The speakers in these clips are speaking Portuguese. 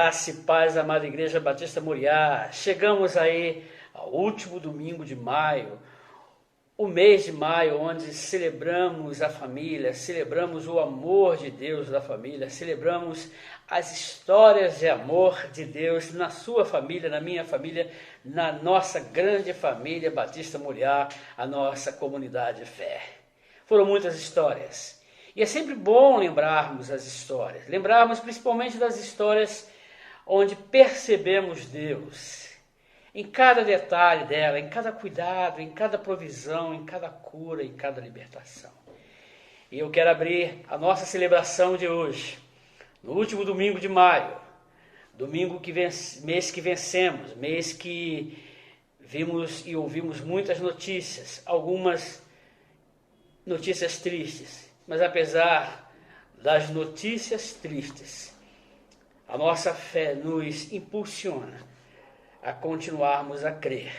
Graça e paz, amada Igreja Batista Moriá. Chegamos aí ao último domingo de maio, o mês de maio, onde celebramos a família, celebramos o amor de Deus da família, celebramos as histórias de amor de Deus na sua família, na minha família, na nossa grande família Batista Moriá, a nossa comunidade de fé. Foram muitas histórias. E é sempre bom lembrarmos as histórias, lembrarmos principalmente das histórias onde percebemos Deus, em cada detalhe dela, em cada cuidado, em cada provisão, em cada cura, em cada libertação. E eu quero abrir a nossa celebração de hoje, no último domingo de maio, domingo mês que vencemos, mês que vimos e ouvimos muitas notícias, algumas notícias tristes. Mas apesar das notícias tristes, a nossa fé nos impulsiona a continuarmos a crer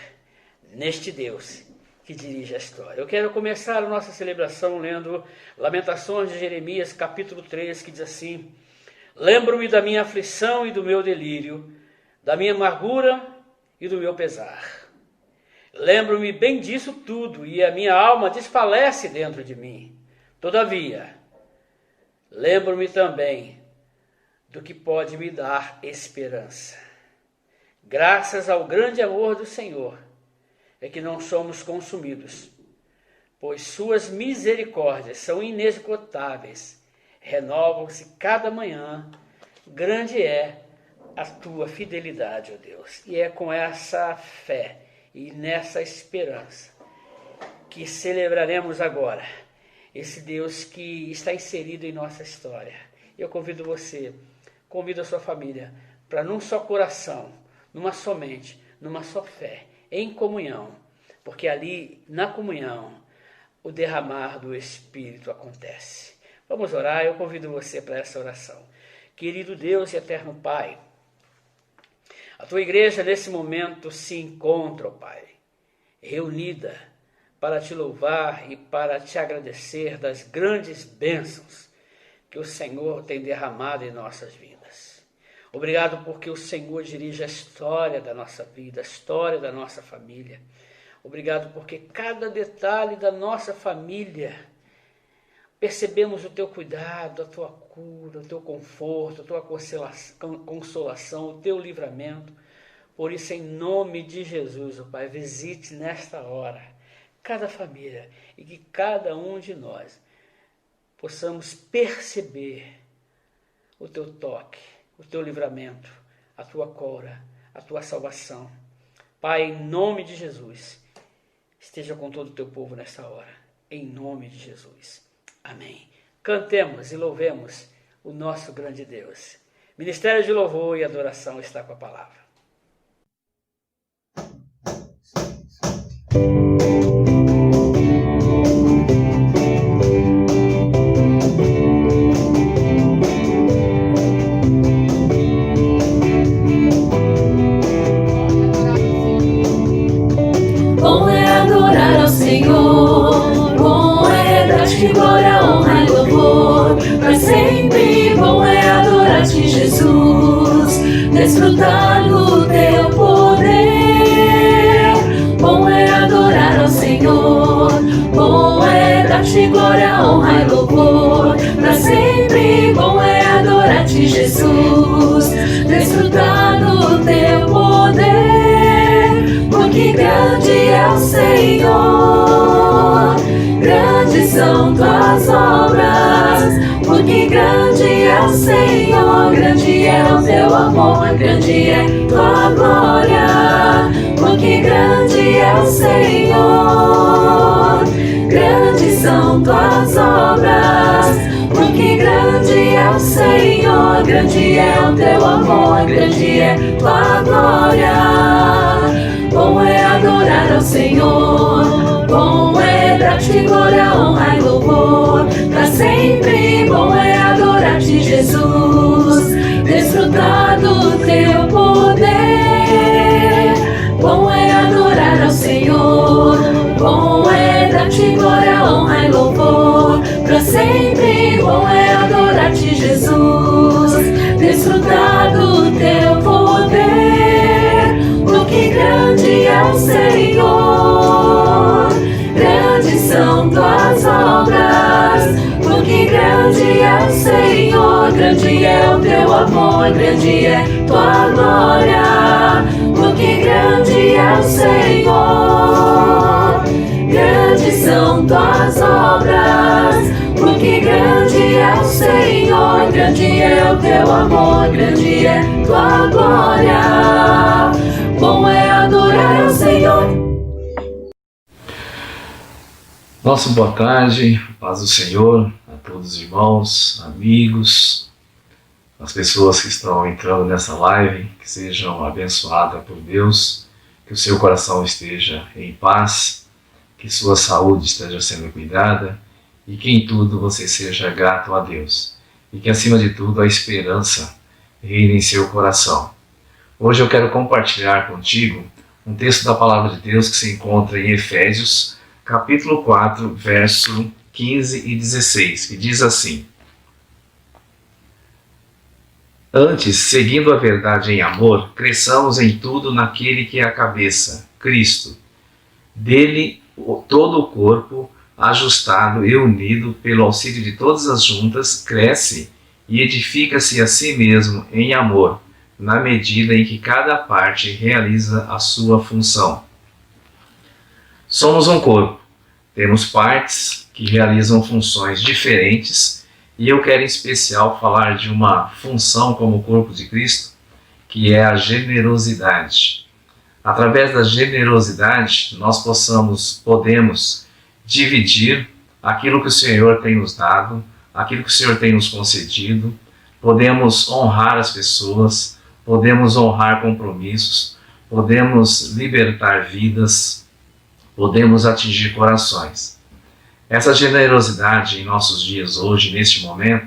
neste Deus que dirige a história. Eu quero começar a nossa celebração lendo Lamentações de Jeremias, capítulo 3, que diz assim: Lembro-me da minha aflição e do meu delírio, da minha amargura e do meu pesar. Lembro-me bem disso tudo, e a minha alma desfalece dentro de mim. Todavia, lembro-me também do que pode me dar esperança. Graças ao grande amor do Senhor é que não somos consumidos, pois suas misericórdias são inesgotáveis, renovam-se cada manhã. Grande é a tua fidelidade, ó Deus. E é com essa fé e nessa esperança que celebraremos agora esse Deus que está inserido em nossa história. Eu convido você, convido a sua família, para num só coração, numa só mente, numa só fé, em comunhão, porque ali, na comunhão, o derramar do Espírito acontece. Vamos orar, eu convido você para essa oração. Querido Deus e eterno Pai, a tua igreja nesse momento se encontra, ó Pai, reunida, para te louvar e para te agradecer das grandes bênçãos que o Senhor tem derramado em nossas vidas. Obrigado porque o Senhor dirige a história da nossa vida, a história da nossa família. Obrigado porque cada detalhe da nossa família percebemos o teu cuidado, a tua cura, o teu conforto, a tua consolação, o teu livramento. Por isso, em nome de Jesus, ó Pai, visite nesta hora cada família, e que cada um de nós possamos perceber o teu toque, o teu livramento, a tua cura, a tua salvação. Pai, em nome de Jesus, esteja com todo o teu povo nesta hora, em nome de Jesus. Amém. Cantemos e louvemos o nosso grande Deus. Ministério de Louvor e Adoração está com a palavra. Desfrutar do teu poder, bom é adorar ao Senhor, bom é dar-te glória, honra e louvor, para sempre, bom é adorar-te, Jesus. Desfrutar do teu poder, porque grande é o Senhor, grandes são tuas obras, porque grande é o Senhor, grande é o teu amor, grande é tua glória, porque grande é o Senhor, grandes são tuas obras, porque grande é o Senhor, grande é o teu amor, grande é tua glória. Bom é adorar ao Senhor, bom é dar-te glória, honra e louvor, para sempre, bom é adorar-te, Jesus. Desfrutar do teu poder, bom é adorar ao Senhor, bom é dar-te glória, honra e louvor, para sempre, bom é adorar-te, Jesus. Desfrutar do teu amor, grande é tua glória, porque grande é o Senhor. Grandes são tuas obras, porque grande é o Senhor. Grande é o teu amor, grande é tua glória. Bom é adorar ao Senhor. Nossa boa tarde, paz do Senhor a todos os irmãos, amigos, as pessoas que estão entrando nessa live, que sejam abençoadas por Deus, que o seu coração esteja em paz, que sua saúde esteja sendo cuidada e que em tudo você seja grato a Deus e que acima de tudo a esperança reine em seu coração. Hoje eu quero compartilhar contigo um texto da Palavra de Deus que se encontra em Efésios, capítulo 4, verso 15 e 16, que diz assim: Antes, seguindo a verdade em amor, cresçamos em tudo naquele que é a cabeça, Cristo. Dele, todo o corpo, ajustado e unido pelo auxílio de todas as juntas, cresce e edifica-se a si mesmo em amor, na medida em que cada parte realiza a sua função. Somos um corpo, temos partes que realizam funções diferentes e eu quero em especial falar de uma função como corpo de Cristo, que é a generosidade. Através da generosidade nós podemos dividir aquilo que o Senhor tem nos dado, aquilo que o Senhor tem nos concedido, podemos honrar as pessoas, podemos honrar compromissos, podemos libertar vidas, podemos atingir corações. Essa generosidade em nossos dias hoje, neste momento,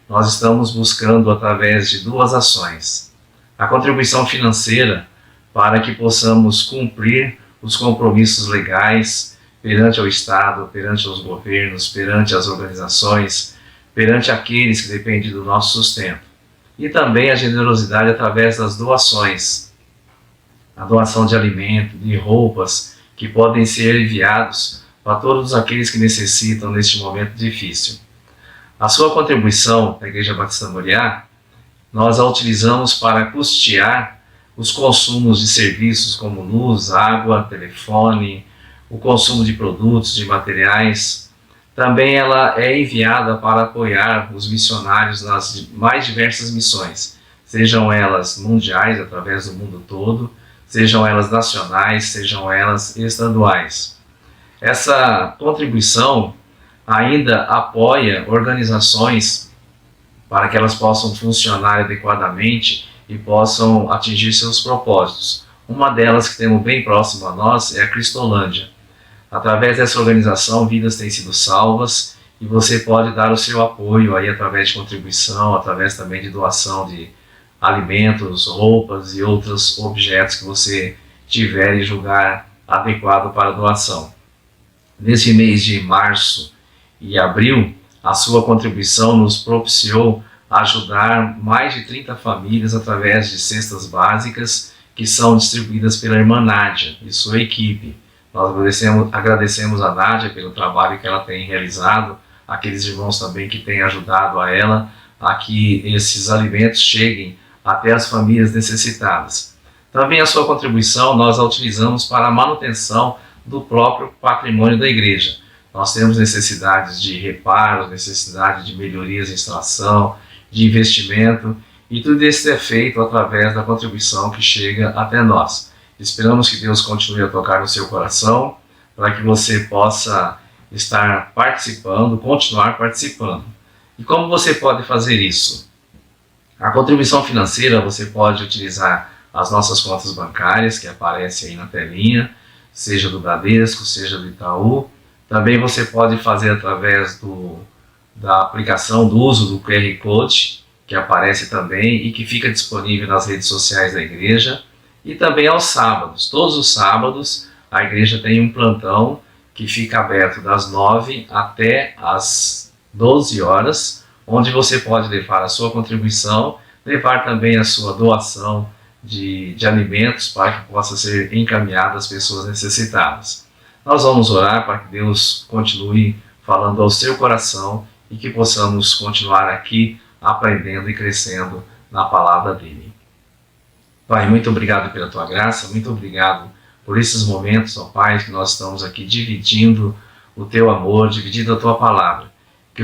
nós estamos buscando através de duas ações. A contribuição financeira para que possamos cumprir os compromissos legais perante o Estado, perante os governos, perante as organizações, perante aqueles que dependem do nosso sustento. E também a generosidade através das doações. A doação de alimento, de roupas, que podem ser enviados para todos aqueles que necessitam neste momento difícil. A sua contribuição na Igreja Batista Moriá, nós a utilizamos para custear os consumos de serviços como luz, água, telefone, o consumo de produtos, de materiais. Também ela é enviada para apoiar os missionários nas mais diversas missões, sejam elas mundiais, através do mundo todo, sejam elas nacionais, sejam elas estaduais. Essa contribuição ainda apoia organizações para que elas possam funcionar adequadamente e possam atingir seus propósitos. Uma delas que temos bem próximo a nós é a Cristolândia. Através dessa organização, vidas têm sido salvas e você pode dar o seu apoio aí através de contribuição, através também de doação de alimentos, roupas e outros objetos que você tiver e julgar adequado para doação. Nesse mês de março e abril, a sua contribuição nos propiciou ajudar mais de 30 famílias através de cestas básicas que são distribuídas pela irmã Nádia e sua equipe. Nós agradecemos a Nádia pelo trabalho que ela tem realizado, aqueles irmãos também que têm ajudado a ela a que esses alimentos cheguem até as famílias necessitadas. Também a sua contribuição nós a utilizamos para a manutenção do próprio patrimônio da igreja. Nós temos necessidades de reparos, necessidade de melhorias de instalação, de investimento, e tudo isso é feito através da contribuição que chega até nós. Esperamos que Deus continue a tocar no seu coração, para que você possa estar participando, continuar participando. E como você pode fazer isso? A contribuição financeira você pode utilizar as nossas contas bancárias, que aparecem aí na telinha, seja do Bradesco, seja do Itaú. Também você pode fazer através da aplicação do uso do QR Code, que aparece também e que fica disponível nas redes sociais da igreja. E também aos sábados. Todos os sábados a igreja tem um plantão que fica aberto das 9 até as 12 horas, onde você pode levar a sua contribuição, levar também a sua doação de alimentos para que possa ser encaminhado às pessoas necessitadas. Nós vamos orar para que Deus continue falando ao seu coração e que possamos continuar aqui aprendendo e crescendo na palavra dele. Pai, muito obrigado pela tua graça, muito obrigado por esses momentos, ó Pai, que nós estamos aqui dividindo o teu amor, dividindo a tua palavra. Que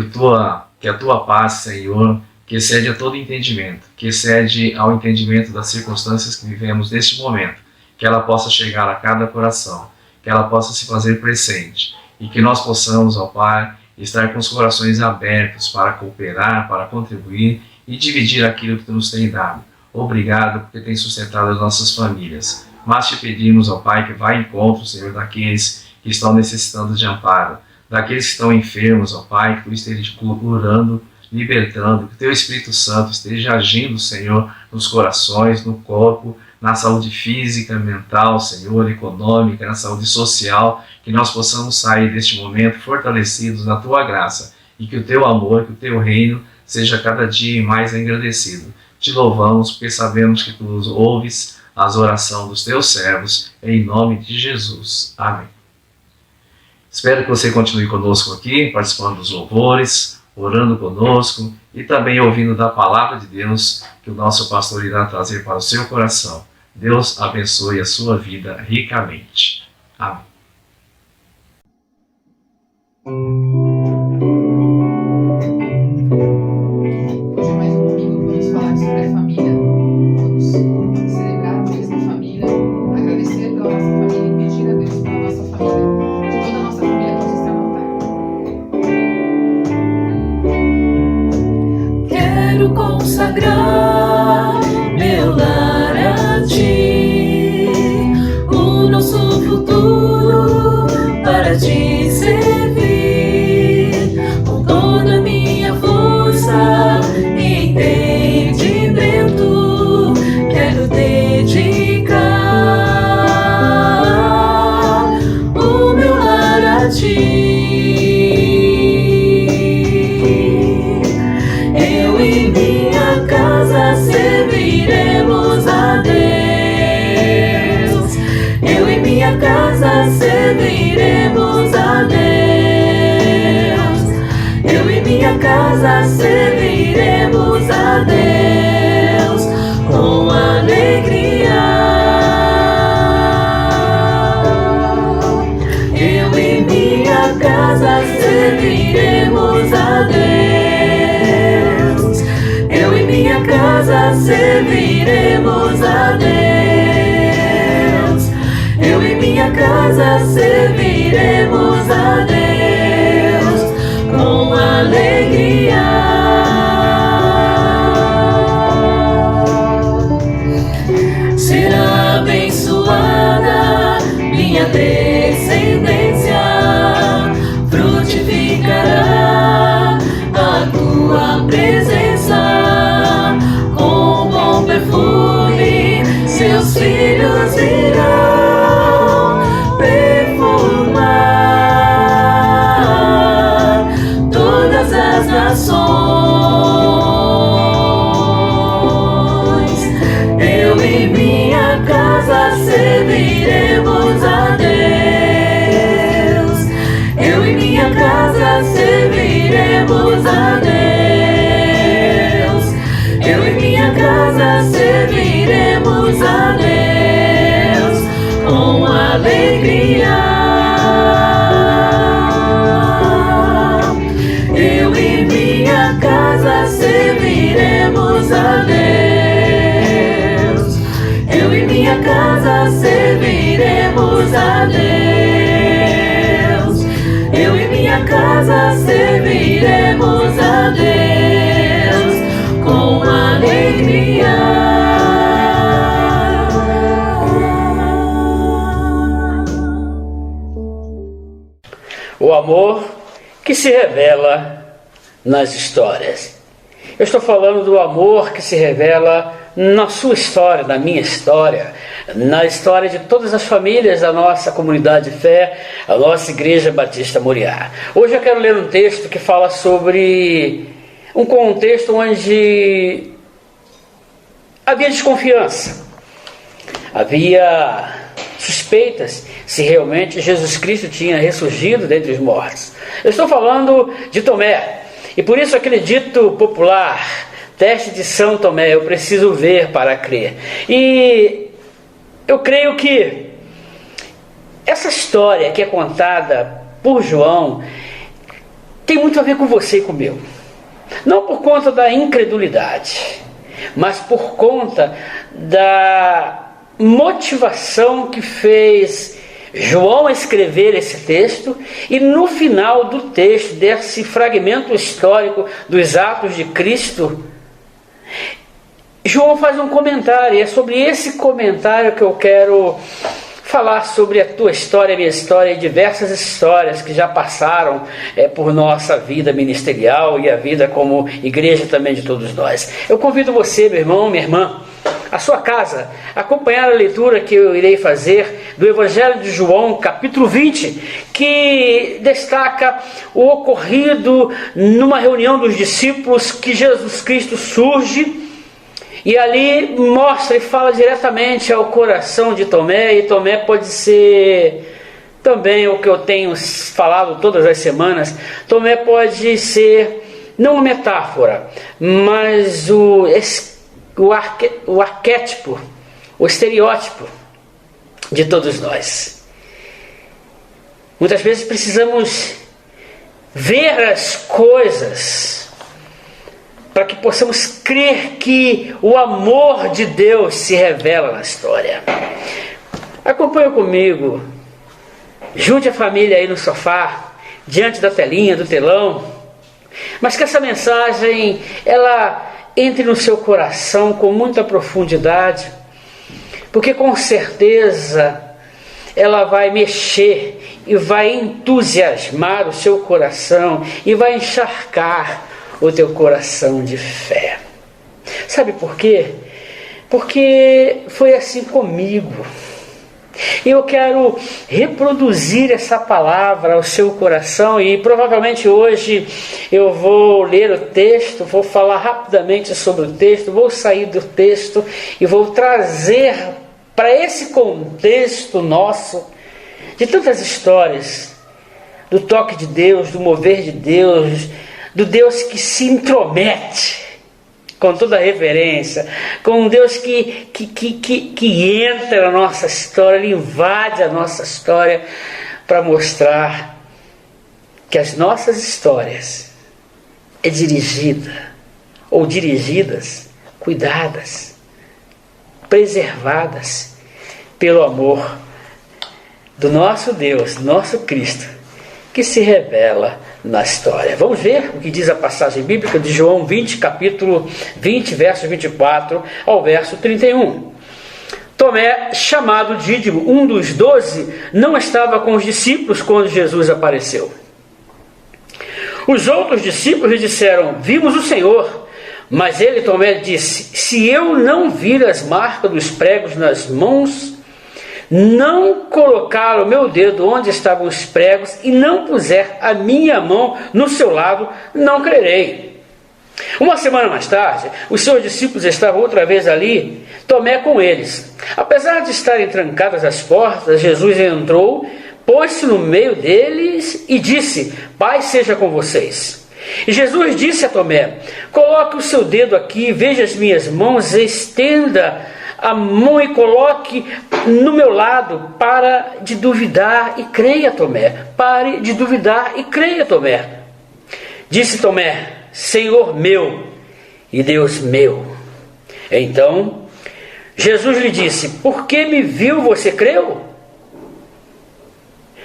a tua paz, Senhor, que excede a todo entendimento, que excede ao entendimento das circunstâncias que vivemos neste momento, que ela possa chegar a cada coração, que ela possa se fazer presente e que nós possamos, ó Pai, estar com os corações abertos para cooperar, para contribuir e dividir aquilo que tu nos tem dado. Obrigado porque tem sustentado as nossas famílias. Mas te pedimos, ó Pai, que vá em encontro, Senhor, daqueles que estão necessitando de amparo, daqueles que estão enfermos, ó Pai, que tu esteja curando, libertando, que teu Espírito Santo esteja agindo, Senhor, nos corações, no corpo, na saúde física, mental, Senhor, econômica, na saúde social, que nós possamos sair deste momento fortalecidos na tua graça e que o teu amor, que o teu reino seja cada dia mais engrandecido. Te louvamos porque sabemos que tu nos ouves as orações dos teus servos, em nome de Jesus. Amém. Espero que você continue conosco aqui, participando dos louvores, orando conosco e também ouvindo da palavra de Deus que o nosso pastor irá trazer para o seu coração. Deus abençoe a sua vida ricamente. Amém. Hoje é mais um domingo, vamos falar sobre a família. Vamos celebrar o mês da família, agradecer pela nossa família e pedir a Deus pela nossa família. Que toda a nossa família possa estar no altar. Quero consagrar meu lar a ti, o nosso futuro para te servir, com toda a minha força e entendimento. Quero dedicar o meu lar a ti. Eu e minha casa serviremos a Deus. Eu e minha casa serviremos a Deus. Eu e minha casa serviremos a Deus com alegria. Eu e minha casa serviremos a Deus. Eu e minha casa serviremos a Deus. Eu e minha casa serviremos a Deus com alegria. Será abençoada minha descendência, frutificará a tua presença, com bom perfume seus filhos irão perfumar todas as nações. Eu e minha casa serviremos a Deus. Eu e minha casa serviremos a Deus. Eu e minha casa serviremos a Deus com alegria. Eu e minha casa serviremos a Deus. Eu e minha casa serviremos a Deus. Eu e minha casa serviremos a Deus com alegria. O amor que se revela nas histórias. Eu estou falando do amor que se revela na sua história, na minha história, na história de todas as famílias da nossa comunidade de fé, a nossa Igreja Batista Moriá. Hoje eu quero ler um texto que fala sobre um contexto onde havia desconfiança, havia suspeitas se realmente Jesus Cristo tinha ressurgido dentre os mortos. Eu estou falando de Tomé, e por isso aquele dito popular: Teste de São Tomé, eu preciso ver para crer. E eu creio que essa história que é contada por João tem muito a ver com você e comigo. Não por conta da incredulidade, mas por conta da motivação que fez João escrever esse texto, e no final do texto, desse fragmento histórico dos Atos de Cristo, João faz um comentário, e é sobre esse comentário que eu quero falar sobre a tua história, a minha história e diversas histórias que já passaram por nossa vida ministerial e a vida como igreja também de todos nós. Eu convido você, meu irmão, minha irmã, a sua casa, acompanhar a leitura que eu irei fazer do Evangelho de João, capítulo 20, que destaca o ocorrido numa reunião dos discípulos, que Jesus Cristo surge e ali mostra e fala diretamente ao coração de Tomé. E Tomé pode ser também o que eu tenho falado todas as semanas. Tomé pode ser não uma metáfora, mas o arquétipo, o estereótipo de todos nós. Muitas vezes precisamos ver as coisas para que possamos crer que o amor de Deus se revela na história. Acompanhe comigo, junte a família aí no sofá, diante da telinha, do telão, mas que essa mensagem, ela entre no seu coração com muita profundidade, porque com certeza ela vai mexer e vai entusiasmar o seu coração e vai encharcar o teu coração de fé. Sabe por quê? Porque foi assim comigo. Eu quero reproduzir essa palavra ao seu coração, e provavelmente hoje eu vou ler o texto, vou falar rapidamente sobre o texto, vou sair do texto e vou trazer para esse contexto nosso, de tantas histórias, do toque de Deus, do mover de Deus, do Deus que se intromete, com toda a reverência, com um Deus que entra na nossa história, Ele invade a nossa história para mostrar que as nossas histórias é dirigida, ou dirigidas, cuidadas, preservadas pelo amor do nosso Deus, nosso Cristo, que se revela na história. Vamos ver o que diz a passagem bíblica de João 20, capítulo 20, versos 24 ao verso 31. Tomé, chamado Dídimo, um dos 12, não estava com os discípulos quando Jesus apareceu. Os outros discípulos lhe disseram: vimos o Senhor. Mas ele, Tomé, disse: se eu não vir as marcas dos pregos nas mãos, não colocar o meu dedo onde estavam os pregos e não puser a minha mão no seu lado, não crerei. Uma semana mais tarde, os seus discípulos estavam outra vez ali, Tomé com eles. Apesar de estarem trancadas as portas, Jesus entrou, pôs-se no meio deles e disse: Pai seja com vocês. E Jesus disse a Tomé: coloque o seu dedo aqui, veja as minhas mãos, estenda a mão e coloque no meu lado. Para de duvidar e creia, Tomé. Pare de duvidar e creia, Tomé. Disse Tomé: Senhor meu e Deus meu. Então Jesus lhe disse: por que me viu, você creu?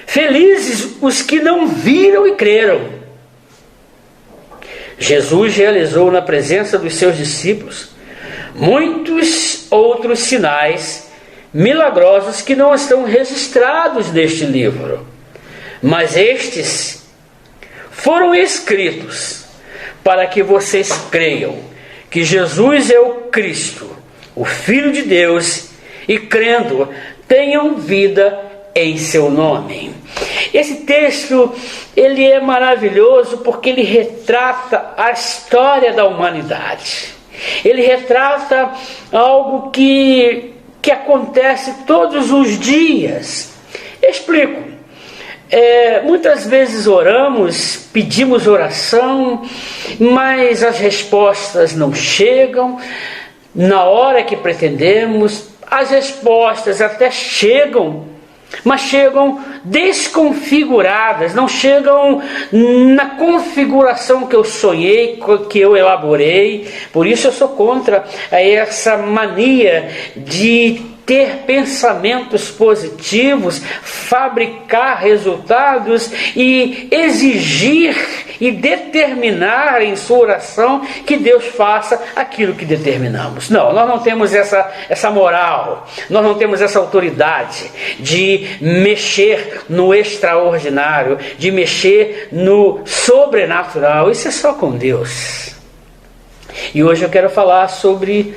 Felizes os que não viram e creram. Jesus realizou na presença dos seus discípulos muitos outros sinais milagrosos que não estão registrados neste livro, mas estes foram escritos para que vocês creiam que Jesus é o Cristo, o Filho de Deus, e crendo tenham vida em seu nome. Esse texto, ele é maravilhoso porque ele retrata a história da humanidade. Ele retrata algo que acontece todos os dias. Explico. Muitas vezes oramos, pedimos oração, mas as respostas não chegam na hora que pretendemos. As respostas até chegam, mas chegam desconfiguradas, não chegam na configuração que eu sonhei, que eu elaborei. Por isso eu sou contra essa mania de ter pensamentos positivos, fabricar resultados e exigir e determinar em sua oração que Deus faça aquilo que determinamos. Não, nós não temos essa moral, nós não temos essa autoridade de mexer no extraordinário, de mexer no sobrenatural. Isso é só com Deus. E hoje eu quero falar sobre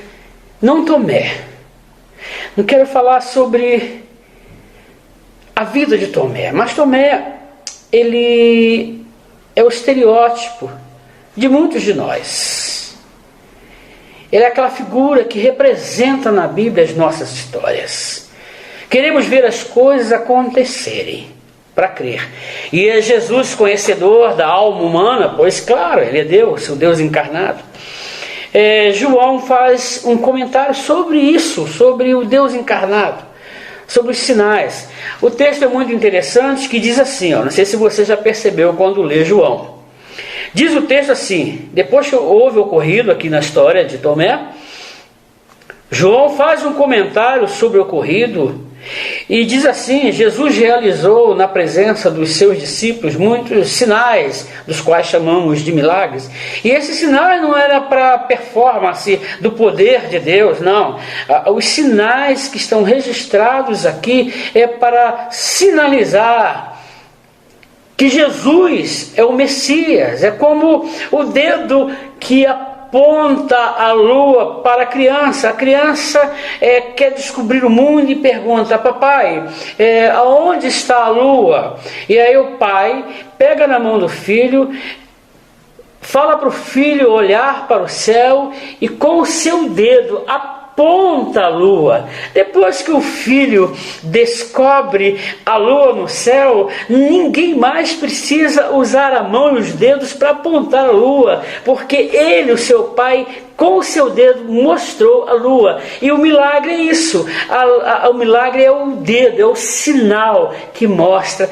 não Tomé. Não quero falar sobre a vida de Tomé, mas Tomé, ele é o estereótipo de muitos de nós. Ele é aquela figura que representa na Bíblia as nossas histórias. Queremos ver as coisas acontecerem para crer. E é Jesus conhecedor da alma humana, pois claro, ele é Deus, o Deus encarnado. João faz um comentário sobre isso, sobre o Deus encarnado, sobre os sinais. O texto é muito interessante, que diz assim, não sei se você já percebeu quando lê João. Diz o texto assim: depois que houve ocorrido aqui na história de Tomé, João faz um comentário sobre o ocorrido e diz assim: Jesus realizou na presença dos seus discípulos muitos sinais, dos quais chamamos de milagres. E esses sinais não eram para performance do poder de Deus, não. Os sinais que estão registrados aqui é para sinalizar que Jesus é o Messias. É como o dedo que aponta a lua para a criança. A criança quer descobrir o mundo e pergunta: papai, aonde está a lua? E aí o pai pega na mão do filho, fala para o filho olhar para o céu e com o seu dedo aponta a lua. Depois que o filho descobre a lua no céu, ninguém mais precisa usar a mão e os dedos para apontar a lua, porque ele, o seu pai, com o seu dedo mostrou a lua. E o milagre é isso. O milagre é o dedo, é o sinal que mostra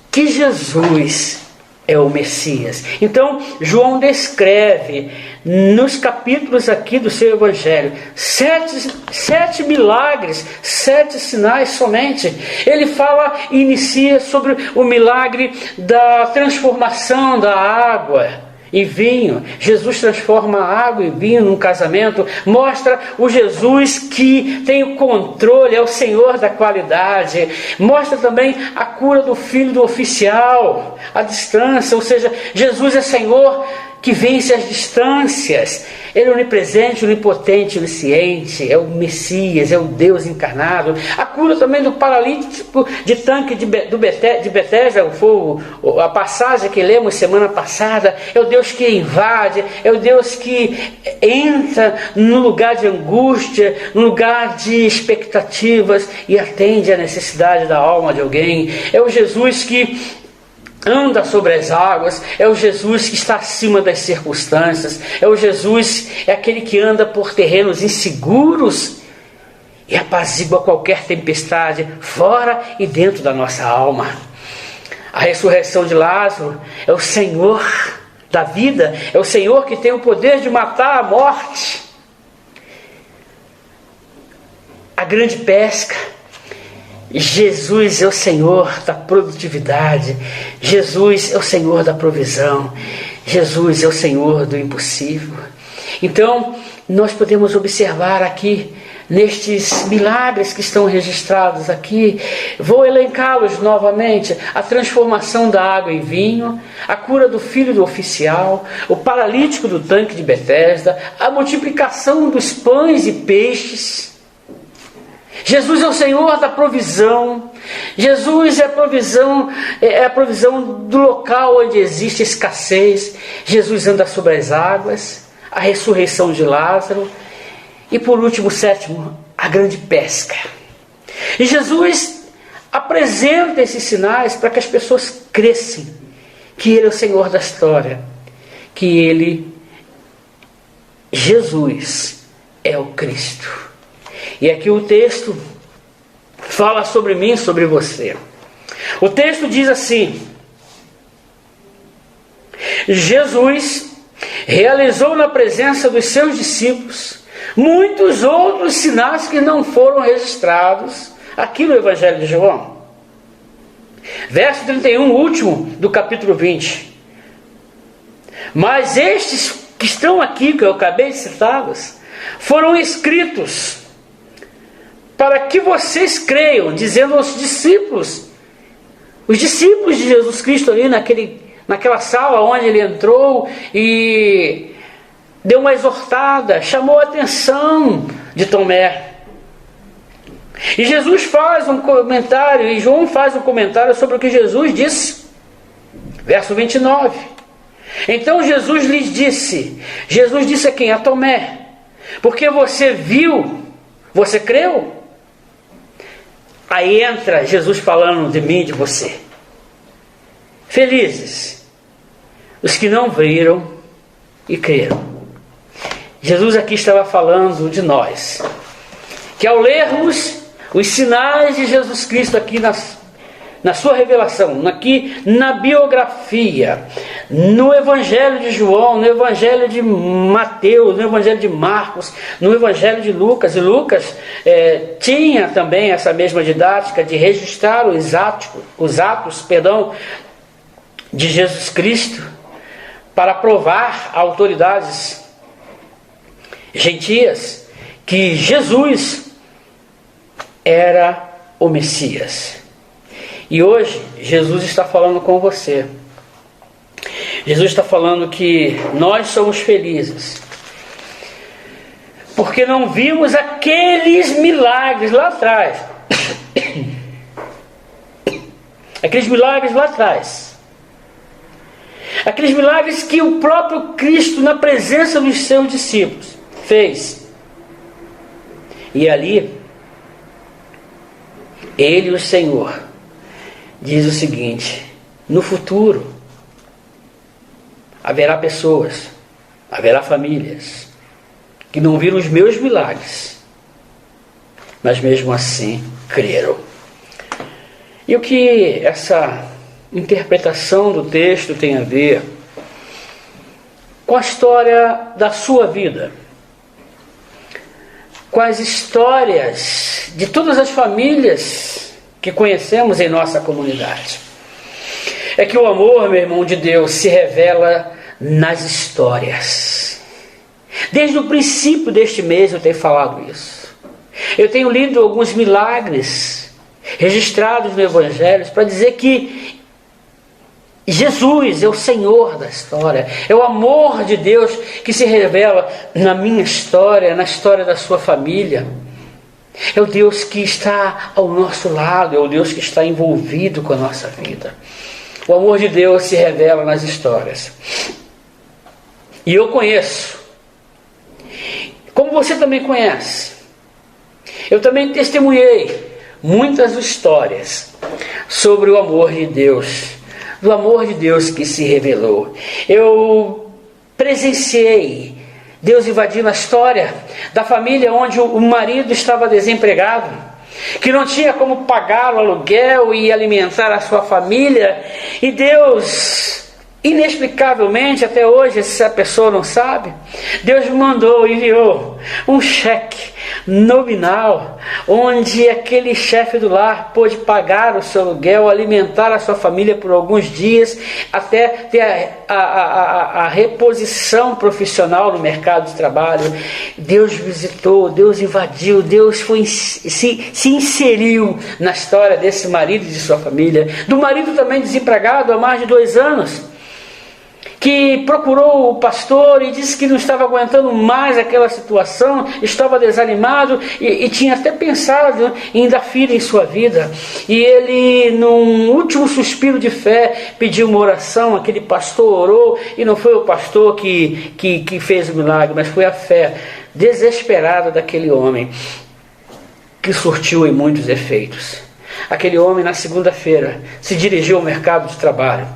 que Jesus é o Messias. Então, João descreve nos capítulos aqui do seu Evangelho 7 milagres, 7 sinais somente. Ele fala e inicia sobre o milagre da transformação da água em vinho. Jesus transforma a água em vinho num casamento. Mostra o Jesus que tem o controle, é o Senhor da qualidade. Mostra também a cura do filho do oficial, a distância, ou seja, Jesus é Senhor que vence as distâncias. Ele é onipresente, onipotente, onisciente, é o Messias, é o Deus encarnado. A cura também do paralítico de tanque de Betesda, foi a passagem que lemos semana passada. É o Deus que invade, é o Deus que entra no lugar de angústia, no lugar de expectativas e atende à necessidade da alma de alguém. É o Jesus que anda sobre as águas, é o Jesus que está acima das circunstâncias, é o Jesus, é aquele que anda por terrenos inseguros e apazigua qualquer tempestade fora e dentro da nossa alma. A ressurreição de Lázaro é o Senhor da vida, é o Senhor que tem o poder de matar a morte. A grande pesca, Jesus é o Senhor da produtividade, Jesus é o Senhor da provisão, Jesus é o Senhor do impossível. Então, nós podemos observar aqui, nestes milagres que estão registrados aqui, vou elencá-los novamente: a transformação da água em vinho, a cura do filho do oficial, o paralítico do tanque de Betesda, a multiplicação dos pães e peixes. Jesus é o Senhor da provisão. Jesus é a provisão do local onde existe escassez. Jesus anda sobre as águas. A ressurreição de Lázaro. E por último, 7º, a grande pesca. E Jesus, apresenta esses sinais para que as pessoas cresçam que Ele é o Senhor da história, que Ele, Jesus, é o Cristo. E aqui o texto fala sobre mim, sobre você. O texto diz assim: Jesus realizou na presença dos seus discípulos muitos outros sinais que não foram registrados aqui no Evangelho de João. Verso 31, último do capítulo 20. Mas estes que estão aqui, que eu acabei de citá-los, foram escritos para que vocês creiam, dizendo aos discípulos, os discípulos de Jesus Cristo ali naquela sala onde ele entrou e deu uma exortada, chamou a atenção de Tomé. E Jesus faz um comentário, e João faz um comentário sobre o que Jesus disse. Verso 29. Então Jesus disse a quem? A Tomé: porque você viu, você creu? Aí entra Jesus falando de mim e de você. Felizes os que não viram e creram. Jesus aqui estava falando de nós, que ao lermos os sinais de Jesus Cristo aqui na sua revelação, aqui na biografia, no Evangelho de João, no Evangelho de Mateus, no Evangelho de Marcos, no Evangelho de Lucas, e Lucas tinha também essa mesma didática de registrar os atos de Jesus Cristo para provar a autoridades gentias que Jesus era o Messias. E hoje Jesus está falando com você. Jesus está falando que nós somos felizes porque não vimos aqueles milagres lá atrás. Aqueles milagres lá atrás. Aqueles milagres que o próprio Cristo, na presença dos seus discípulos, fez. E ali, Ele, o Senhor, diz o seguinte: no futuro haverá pessoas, haverá famílias que não viram os meus milagres, mas mesmo assim creram. E o que essa interpretação do texto tem a ver com a história da sua vida, com as histórias de todas as famílias que conhecemos em nossa comunidade? É que o amor, meu irmão, de Deus se revela nas histórias. Desde o princípio deste mês eu tenho falado isso. Eu tenho lido alguns milagres registrados no Evangelho para dizer que Jesus é o Senhor da história. É o amor de Deus que se revela na minha história, na história da sua família. É o Deus que está ao nosso lado, é o Deus que está envolvido com a nossa vida. O amor de Deus se revela nas histórias. E eu conheço, como você também conhece, eu também testemunhei muitas histórias sobre o amor de Deus, do amor de Deus que se revelou. Eu presenciei Deus invadindo a história da família onde o marido estava desempregado, que não tinha como pagar o aluguel e alimentar a sua família, e Deus, inexplicavelmente, até hoje, se a pessoa não sabe, Deus enviou um cheque nominal, onde aquele chefe do lar pôde pagar o seu aluguel, alimentar a sua família por alguns dias, até ter a reposição profissional no mercado de trabalho. Deus visitou, Deus invadiu, Deus se inseriu na história desse marido e de sua família, do marido também desempregado há mais de 2 anos, que procurou o pastor e disse que não estava aguentando mais aquela situação, estava desanimado e tinha até pensado em dar fim em sua vida. E ele, num último suspiro de fé, pediu uma oração. Aquele pastor orou, e não foi o pastor que fez o milagre, mas foi a fé desesperada daquele homem que surtiu em muitos efeitos. aquele homem na segunda-feira se dirigiu ao mercado de trabalho.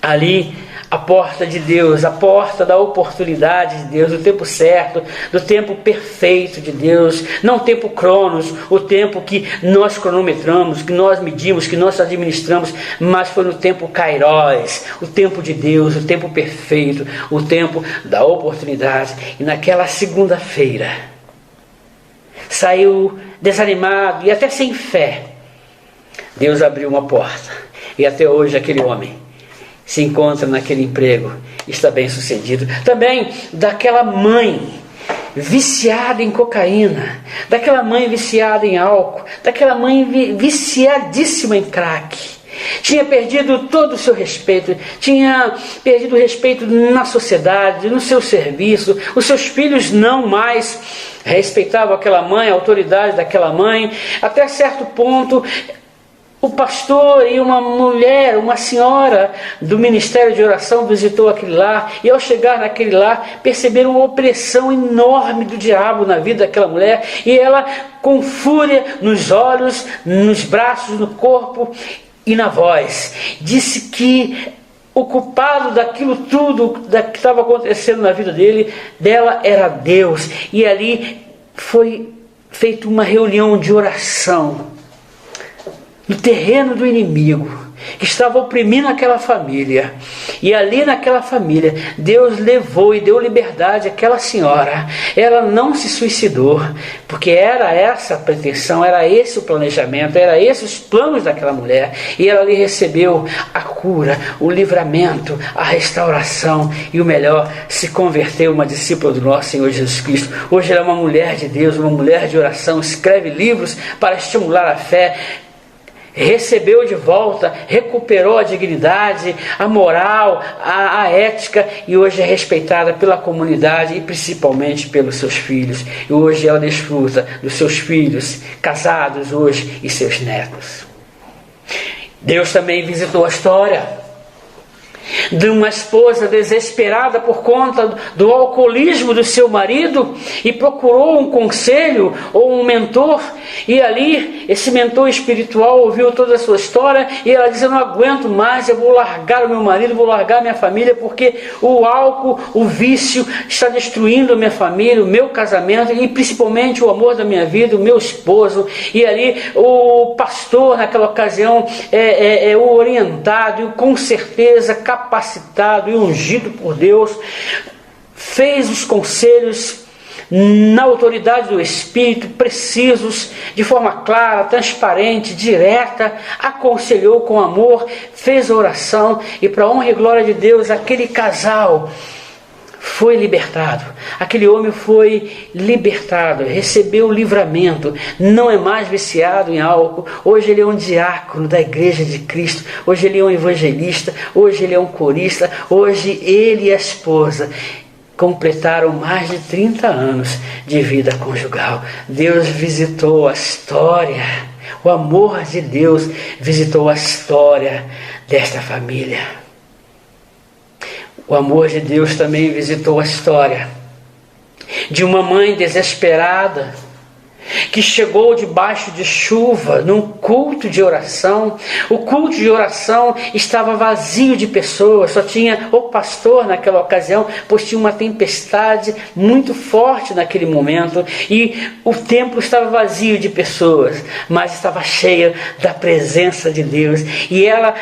Ali, a porta de Deus, a porta da oportunidade de Deus, do tempo certo, do tempo perfeito de Deus, não o tempo cronos, o tempo que nós cronometramos, que nós medimos, que nós administramos, mas foi no tempo kairos, o tempo de Deus, o tempo perfeito, o tempo da oportunidade. E naquela segunda-feira, saiu desanimado e até sem fé. Deus abriu uma porta e até hoje aquele homem se encontra naquele emprego, está bem sucedido. Também daquela mãe viciada em cocaína, daquela mãe viciada em álcool, daquela mãe viciadíssima em crack. Tinha perdido todo o seu respeito, tinha perdido o respeito na sociedade, no seu serviço. Os seus filhos não mais respeitavam aquela mãe, a autoridade daquela mãe. Até certo ponto, o pastor e uma mulher, uma senhora do ministério de oração visitou aquele lar, e ao chegar naquele lar, perceberam uma opressão enorme do diabo na vida daquela mulher, e ela, com fúria nos olhos, nos braços, no corpo e na voz, disse que o culpado daquilo tudo que estava acontecendo na vida dela era Deus. E ali foi feita uma reunião de oração no terreno do inimigo, que estava oprimindo aquela família. E ali naquela família, Deus levou e deu liberdade àquela senhora. Ela não se suicidou, porque era essa a pretensão, era esse o planejamento, era esses os planos daquela mulher. E ela ali recebeu a cura, o livramento, a restauração e o melhor, se converteu uma discípula do nosso Senhor Jesus Cristo. Hoje ela é uma mulher de Deus, uma mulher de oração, escreve livros para estimular a fé, recebeu de volta, recuperou a dignidade, a moral, a ética, e hoje é respeitada pela comunidade e principalmente pelos seus filhos. E hoje ela desfruta dos seus filhos casados hoje e seus netos. Deus também visitou a história de uma esposa desesperada por conta do alcoolismo do seu marido e procurou um conselho ou um mentor, e ali esse mentor espiritual ouviu toda a sua história e ela disse: eu não aguento mais, eu vou largar o meu marido, vou largar a minha família, porque o álcool, o vício está destruindo a minha família, o meu casamento e principalmente o amor da minha vida, o meu esposo. E ali o pastor naquela ocasião o orientado e com certeza capacitado e ungido por Deus, fez os conselhos na autoridade do Espírito, precisos, de forma clara, transparente, direta, aconselhou com amor, fez a oração, e para a honra e glória de Deus, aquele casal foi libertado, aquele homem foi libertado, recebeu o livramento, não é mais viciado em álcool. Hoje ele é um diácono da Igreja de Cristo, hoje ele é um evangelista, hoje ele é um corista, hoje ele e a esposa completaram mais de 30 anos de vida conjugal. Deus visitou a história, o amor de Deus visitou a história desta família. O amor de Deus também visitou a história de uma mãe desesperada que chegou debaixo de chuva num culto de oração. O culto de oração estava vazio de pessoas, só tinha o pastor naquela ocasião, pois tinha uma tempestade muito forte naquele momento e o templo estava vazio de pessoas, mas estava cheio da presença de Deus. E ela,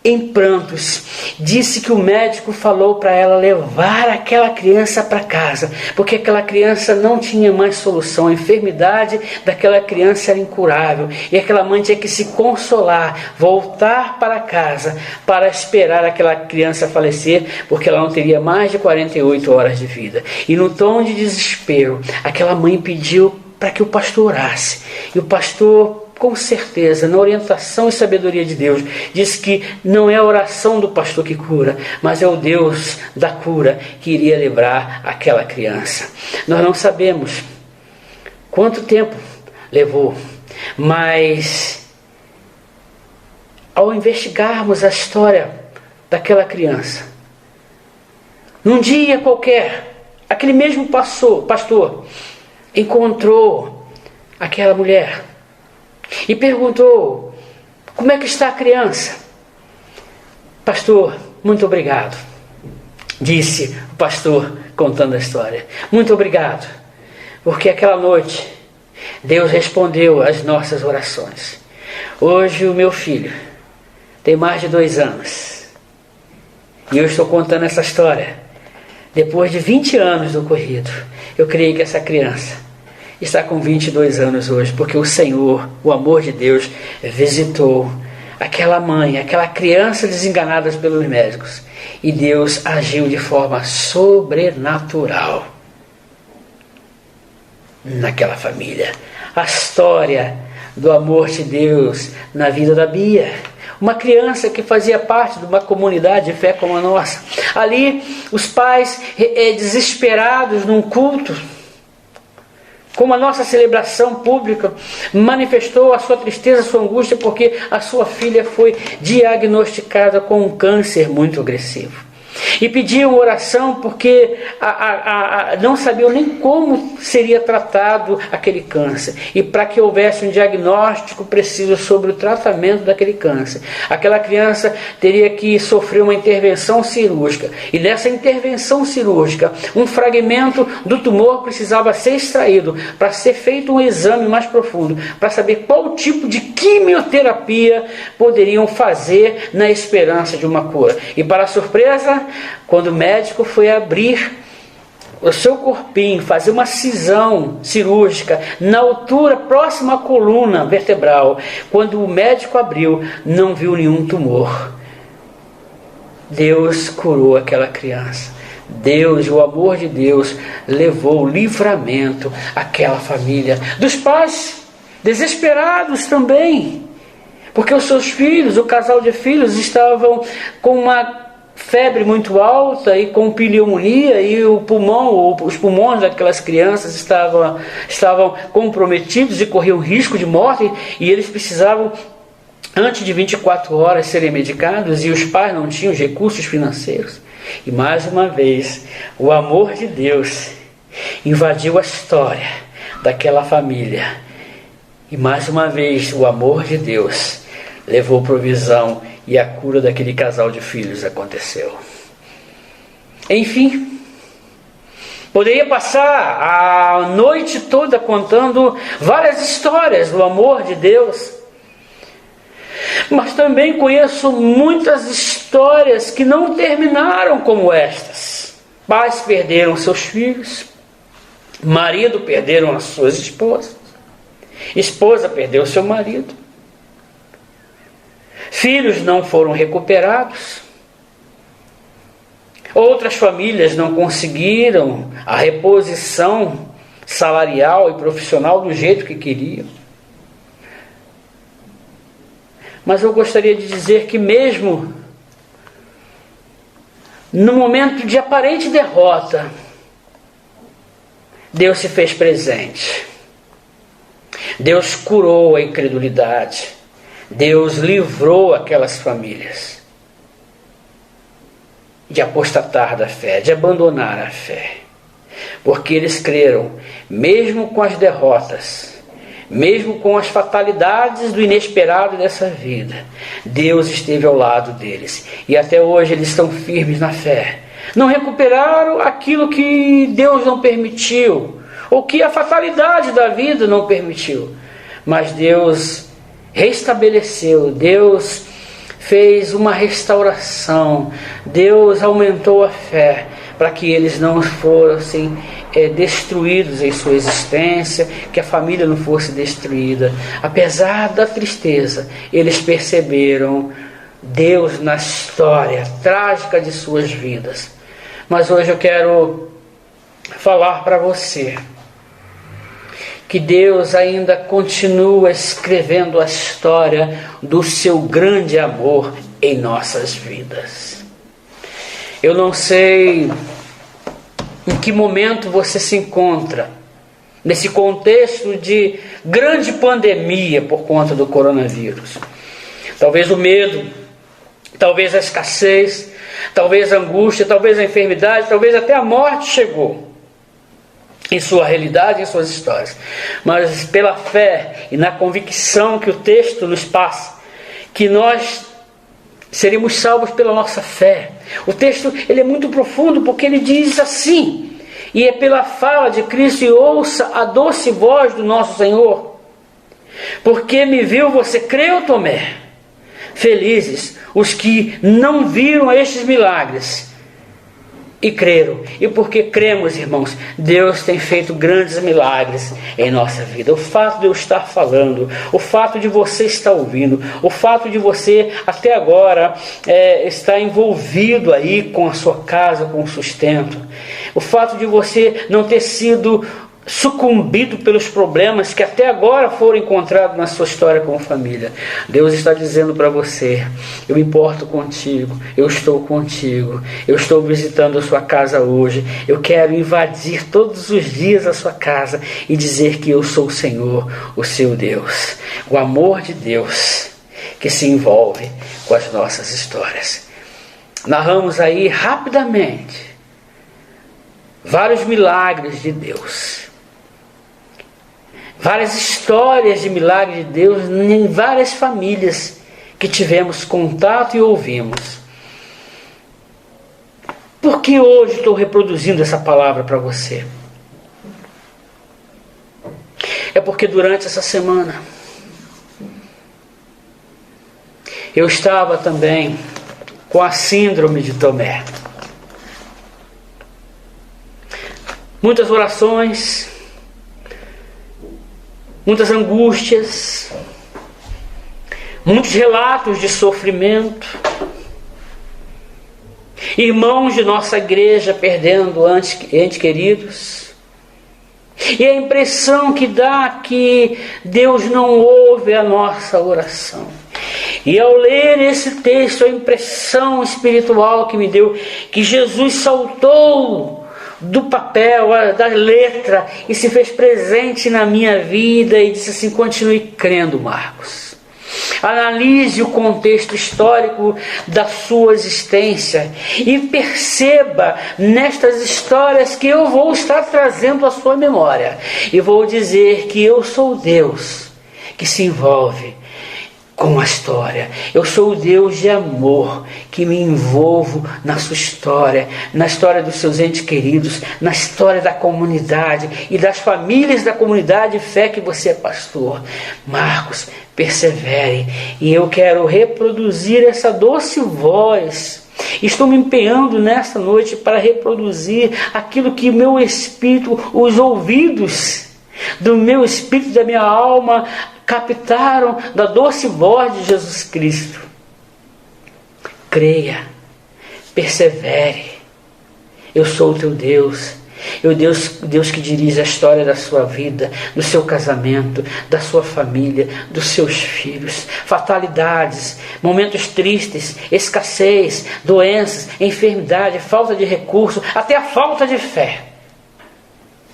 em prantos, disse que o médico falou para ela levar aquela criança para casa, porque aquela criança não tinha mais solução, a enfermidade daquela criança era incurável, e aquela mãe tinha que se consolar, voltar para casa, para esperar aquela criança falecer, porque ela não teria mais de 48 horas de vida. E no tom de desespero, aquela mãe pediu para que o pastor orasse, e o pastor, com certeza, na orientação e sabedoria de Deus, diz que não é a oração do pastor que cura, mas é o Deus da cura que iria livrar aquela criança. Nós não sabemos quanto tempo levou, mas ao investigarmos a história daquela criança, num dia qualquer, aquele mesmo pastor encontrou aquela mulher e perguntou: Como é que está a criança? Pastor, muito obrigado, disse o pastor contando a história. Muito obrigado, porque aquela noite Deus respondeu às nossas orações. Hoje o meu filho tem mais de 2 anos. E eu estou contando essa história depois de 20 anos do ocorrido. Eu creio que essa criança está com 22 anos hoje, porque o Senhor, o amor de Deus, visitou aquela mãe, aquela criança desenganada pelos médicos. E Deus agiu de forma sobrenatural naquela família. A história do amor de Deus na vida da Bia, uma criança que fazia parte de uma comunidade de fé como a nossa. Ali, os pais desesperados num culto, como a nossa celebração pública, manifestou a sua tristeza, a sua angústia, porque a sua filha foi diagnosticada com um câncer muito agressivo. E pediam oração porque não sabiam nem como seria tratado aquele câncer. E para que houvesse um diagnóstico preciso sobre o tratamento daquele câncer, aquela criança teria que sofrer uma intervenção cirúrgica. E nessa intervenção cirúrgica, um fragmento do tumor precisava ser extraído para ser feito um exame mais profundo, para saber qual tipo de quimioterapia poderiam fazer na esperança de uma cura. E para a surpresa, quando o médico foi abrir o seu corpinho, fazer uma cisão cirúrgica na altura próxima à coluna vertebral, quando o médico abriu, não viu nenhum tumor. Deus curou aquela criança. Deus, o amor de Deus, levou o livramento àquela família. Dos pais desesperados também, porque os seus filhos, o casal de filhos, estavam com uma febre muito alta e com pneumonia, e os pulmões daquelas crianças estavam comprometidos e corriam risco de morte, e eles precisavam, antes de 24 horas, serem medicados, e os pais não tinham os recursos financeiros. E mais uma vez, o amor de Deus invadiu a história daquela família, e mais uma vez o amor de Deus levou provisão, e a cura daquele casal de filhos aconteceu. Enfim, poderia passar a noite toda contando várias histórias do amor de Deus, mas também conheço muitas histórias que não terminaram como estas. Pais perderam seus filhos, marido perderam as suas esposas, esposa perdeu seu marido, filhos não foram recuperados, outras famílias não conseguiram a reposição salarial e profissional do jeito que queriam. Mas eu gostaria de dizer que mesmo no momento de aparente derrota, Deus se fez presente. Deus curou a incredulidade. Deus livrou aquelas famílias de apostatar da fé, de abandonar a fé. Porque eles creram, mesmo com as derrotas, mesmo com as fatalidades do inesperado dessa vida, Deus esteve ao lado deles. E até hoje eles estão firmes na fé. Não recuperaram aquilo que Deus não permitiu, ou que a fatalidade da vida não permitiu. Mas Deus restabeleceu, Deus fez uma restauração, Deus aumentou a fé para que eles não fossem destruídos em sua existência, que a família não fosse destruída. Apesar da tristeza, eles perceberam Deus na história trágica de suas vidas. Mas hoje eu quero falar para você que Deus ainda continua escrevendo a história do seu grande amor em nossas vidas. Eu não sei em que momento você se encontra nesse contexto de grande pandemia por conta do coronavírus. Talvez o medo, talvez a escassez, talvez a angústia, talvez a enfermidade, talvez até a morte chegou em sua realidade, em suas histórias. Mas pela fé e na convicção que o texto nos passa, que nós seremos salvos pela nossa fé. O texto ele é muito profundo porque ele diz assim: e é pela fala de Cristo, e ouça a doce voz do nosso Senhor. Porque me viu, você creu, Tomé? Felizes os que não viram estes milagres e creram. E porque cremos, irmãos, Deus tem feito grandes milagres em nossa vida. O fato de eu estar falando, o fato de você estar ouvindo, o fato de você até agora estar envolvido aí com a sua casa, com o sustento, o fato de você não ter sido sucumbido pelos problemas que até agora foram encontrados na sua história como família. Deus está dizendo para você: eu me importo contigo, eu estou contigo, eu estou visitando a sua casa hoje, eu quero invadir todos os dias a sua casa e dizer que eu sou o Senhor, o seu Deus. O amor de Deus que se envolve com as nossas histórias. Narramos aí rapidamente vários milagres de Deus, várias histórias de milagre de Deus em várias famílias que tivemos contato e ouvimos. Por que hoje estou reproduzindo essa palavra para você? É porque durante essa semana eu estava também com a síndrome de Tomé. Muitas orações, muitas angústias, muitos relatos de sofrimento, irmãos de nossa igreja perdendo entes queridos, e a impressão que dá que Deus não ouve a nossa oração. E ao ler esse texto, a impressão espiritual que me deu, que Jesus saltou do papel, da letra, e se fez presente na minha vida e disse assim: continue crendo, Marcos. Analise o contexto histórico da sua existência e perceba nestas histórias que eu vou estar trazendo à sua memória. E vou dizer que eu sou o Deus que se envolve com a história. Eu sou o Deus de amor que me envolvo na sua história, na história dos seus entes queridos, na história da comunidade e das famílias da comunidade de fé que você é pastor. Marcos, persevere, e eu quero reproduzir essa doce voz. Estou me empenhando nesta noite para reproduzir aquilo que o meu espírito, os ouvidos do meu espírito, da minha alma, captaram da doce voz de Jesus Cristo. Creia, persevere. Eu sou o teu Deus. Deus que dirige a história da sua vida, do seu casamento, da sua família, dos seus filhos. Fatalidades, momentos tristes, escassez, doenças, enfermidade, falta de recurso, até a falta de fé.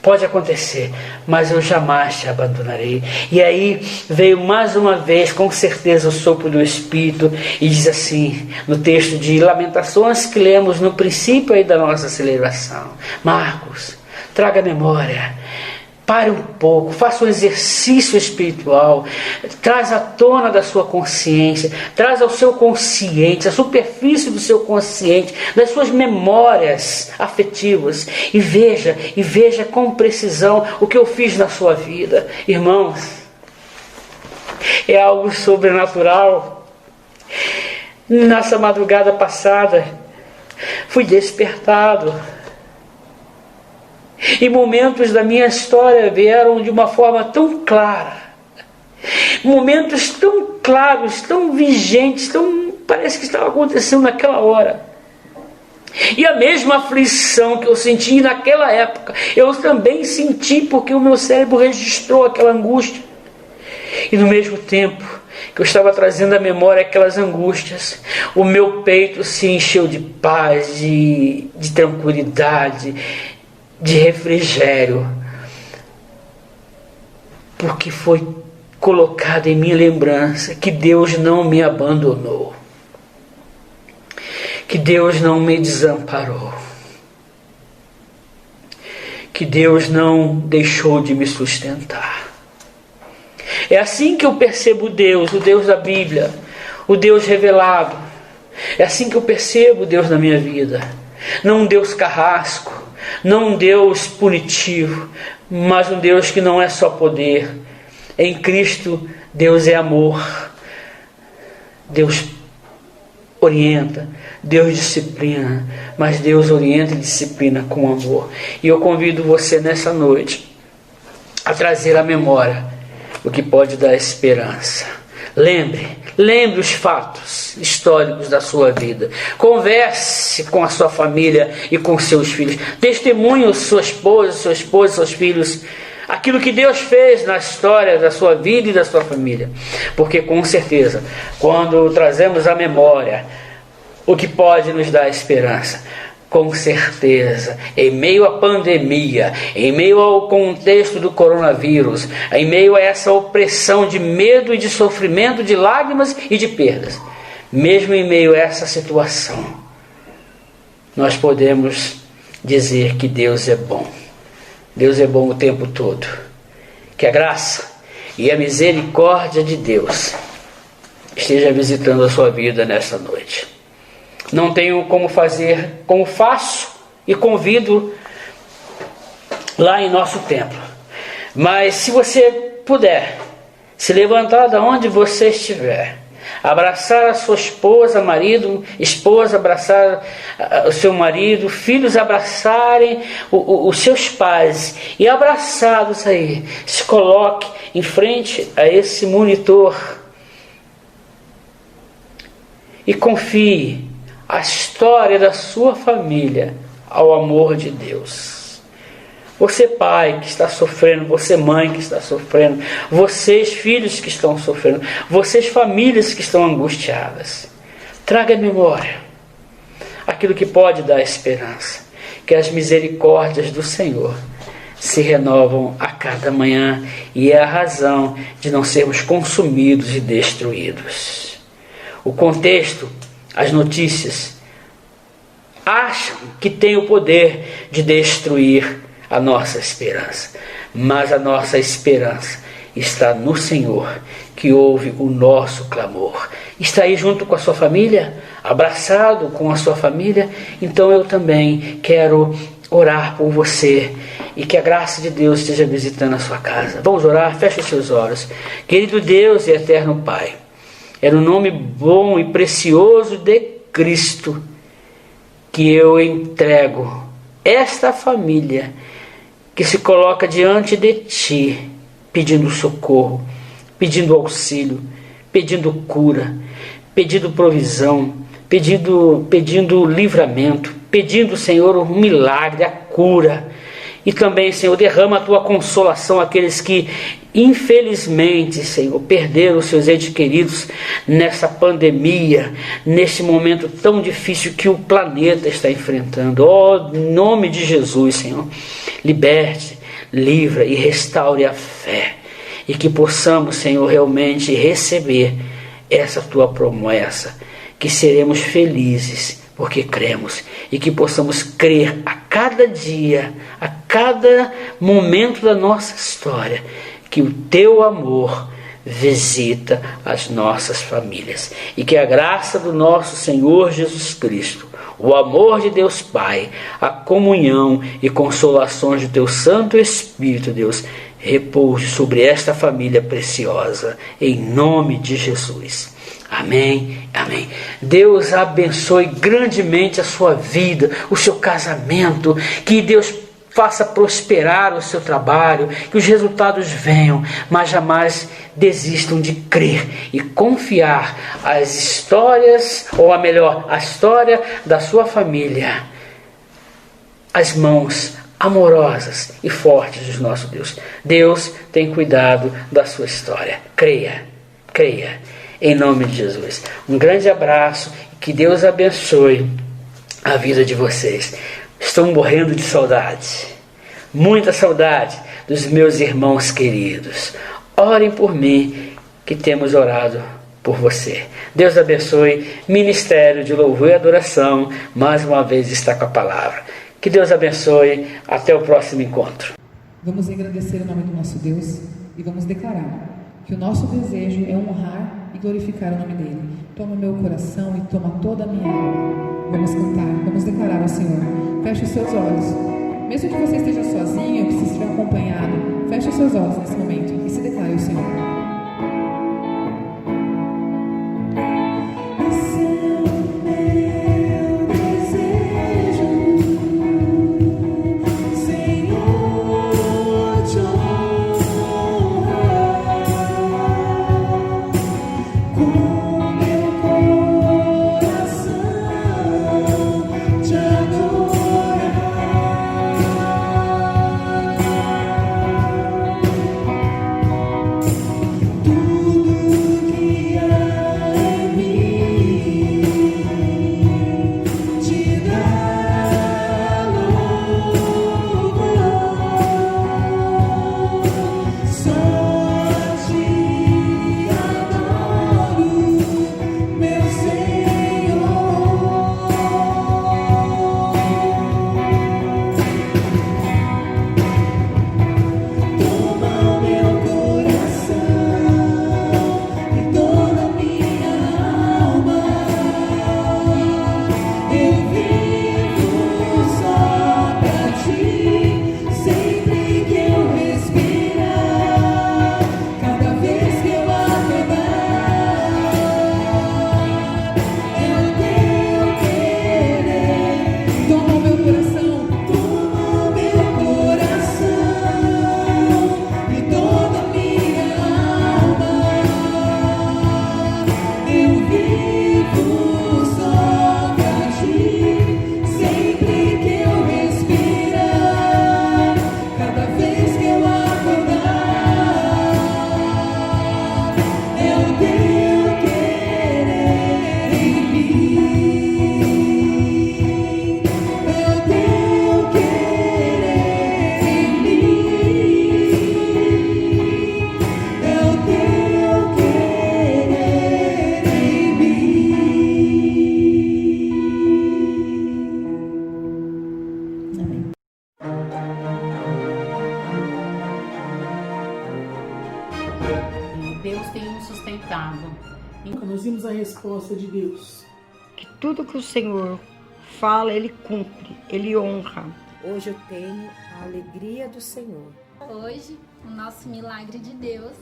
Pode acontecer, mas eu jamais te abandonarei. E aí veio mais uma vez, com certeza, o sopro do Espírito, e diz assim, no texto de Lamentações que lemos no princípio aí da nossa celebração: Marcos, traga a memória, pare um pouco, faça um exercício espiritual, traz à tona da sua consciência, traz ao seu consciente, a superfície do seu consciente, das suas memórias afetivas, e veja com precisão o que eu fiz na sua vida. Irmãos, é algo sobrenatural. Nessa madrugada passada, fui despertado. E momentos da minha história vieram de uma forma tão clara. Momentos tão claros, tão vigentes, parece que estava acontecendo naquela hora. E a mesma aflição que eu senti naquela época, eu também senti, porque o meu cérebro registrou aquela angústia. E no mesmo tempo que eu estava trazendo à memória aquelas angústias, o meu peito se encheu de paz, de tranquilidade, de refrigério, porque foi colocado em minha lembrança que Deus não me abandonou, que Deus não me desamparou, que Deus não deixou de me sustentar. É assim que eu percebo Deus, o Deus da Bíblia, o Deus revelado. É assim que eu percebo Deus na minha vida. Não um Deus carrasco, não um Deus punitivo, mas um Deus que não é só poder. Em Cristo, Deus é amor. Deus orienta, Deus disciplina, mas Deus orienta e disciplina com amor. E eu convido você nessa noite a trazer à memória o que pode dar esperança. Lembre os fatos históricos da sua vida. Converse com a sua família e com seus filhos. Testemunhe sua esposa, seus filhos, aquilo que Deus fez na história da sua vida e da sua família. Porque com certeza, quando trazemos à memória o que pode nos dar esperança, com certeza, em meio à pandemia, em meio ao contexto do coronavírus, em meio a essa opressão de medo e de sofrimento, de lágrimas e de perdas, mesmo em meio a essa situação, nós podemos dizer que Deus é bom. Deus é bom o tempo todo. Que a graça e a misericórdia de Deus esteja visitando a sua vida nessa noite. Não tenho como fazer como faço e convido lá em nosso templo. Mas se você puder, se levantar da onde você estiver, abraçar a sua esposa, esposa abraçar o seu marido, filhos abraçarem os seus pais, e abraçados aí, se coloque em frente a esse monitor e confie a história da sua família ao amor de Deus. Você pai que está sofrendo, você mãe que está sofrendo, vocês filhos que estão sofrendo, vocês famílias que estão angustiadas, traga à memória aquilo que pode dar esperança, que as misericórdias do Senhor se renovam a cada manhã, e é a razão de não sermos consumidos e destruídos. O contexto, as notícias acham que tem o poder de destruir a nossa esperança, mas a nossa esperança está no Senhor, que ouve o nosso clamor. Está aí junto com a sua família, abraçado com a sua família. Então eu também quero orar por você, e que a graça de Deus esteja visitando a sua casa. Vamos orar? Feche os seus olhos. Querido Deus e eterno Pai, é no nome bom e precioso de Cristo que eu entrego esta família que se coloca diante de Ti, pedindo socorro, pedindo auxílio, pedindo cura, pedindo provisão, pedindo livramento, pedindo, Senhor, um milagre, a cura. E também, Senhor, derrama a Tua consolação àqueles que, infelizmente, Senhor, perderam os seus entes queridos nessa pandemia, nesse momento tão difícil que o planeta está enfrentando. Em nome de Jesus, Senhor, liberte, livra e restaure a fé. E que possamos, Senhor, realmente receber essa Tua promessa, que seremos felizes porque cremos, e que possamos crer a cada dia, a cada momento da nossa história, que o Teu amor visita as nossas famílias, e que a graça do nosso Senhor Jesus Cristo, o amor de Deus Pai, a comunhão e consolações do Teu Santo Espírito, Deus, repouse sobre esta família preciosa, em nome de Jesus. Amém, amém. Deus abençoe grandemente a sua vida, o seu casamento, que Deus faça prosperar o seu trabalho, que os resultados venham, mas jamais desistam de crer e confiar as histórias, ou a melhor, a história da sua família, as mãos amorosas e fortes do nosso Deus. Deus tem cuidado da sua história. Creia, creia. Em nome de Jesus. Um grande abraço e que Deus abençoe a vida de vocês. Estou morrendo de saudade, muita saudade dos meus irmãos queridos. Orem por mim, que temos orado por você. Deus abençoe. Ministério de Louvor e Adoração, mais uma vez está com a palavra. Que Deus abençoe. Até o próximo encontro. Vamos agradecer o nome do nosso Deus e vamos declarar que o nosso desejo é honrar e glorificar o nome dele. Toma meu coração e toma toda a minha alma. Vamos cantar, vamos declarar ao Senhor. Feche os seus olhos. Mesmo que você esteja sozinho, que você esteja acompanhado, feche os seus olhos nesse momento e se declare ao Senhor. Deus tem nos sustentado. Conhecemos a resposta de Deus. Que tudo que o Senhor fala, Ele cumpre, Ele honra. Hoje eu tenho a alegria do Senhor. Hoje, o nosso milagre de Deus